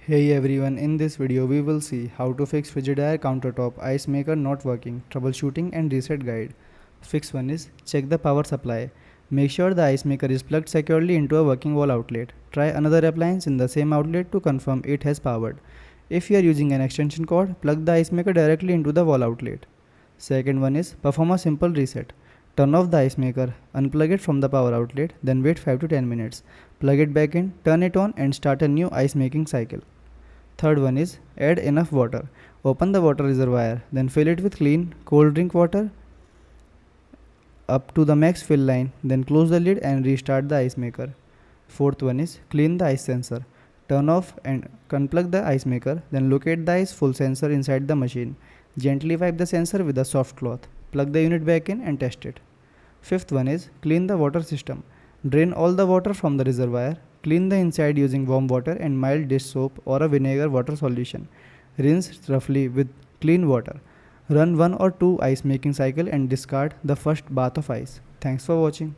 Hey everyone, in this video we will see how to fix Frigidaire Countertop ice maker not working, troubleshooting and reset guide. Fix 1 is check the power supply. Make sure the ice maker is plugged securely into a working wall outlet. Try another appliance in the same outlet to confirm it has powered. If you are using an extension cord, plug the ice maker directly into the wall outlet. Second one is perform a simple reset. Turn off the ice maker, unplug it from the power outlet, then wait 5 to 10 minutes. Plug it back in, turn it on and start a new ice making cycle. Third one is add enough water. Open the water reservoir, then fill it with clean, cold drink water up to the max fill line, then close the lid and restart the ice maker. Fourth one is clean the ice sensor. Turn off and unplug the ice maker, then locate the ice full sensor inside the machine. Gently wipe the sensor with a soft cloth. Plug the unit back in and test it. Fifth one is clean the water system. Drain all the water from the reservoir. Clean the inside using warm water and mild dish soap or a vinegar water solution. Rinse roughly with clean water. Run 1 or 2 ice making cycle and discard the first bath of ice. Thanks for watching.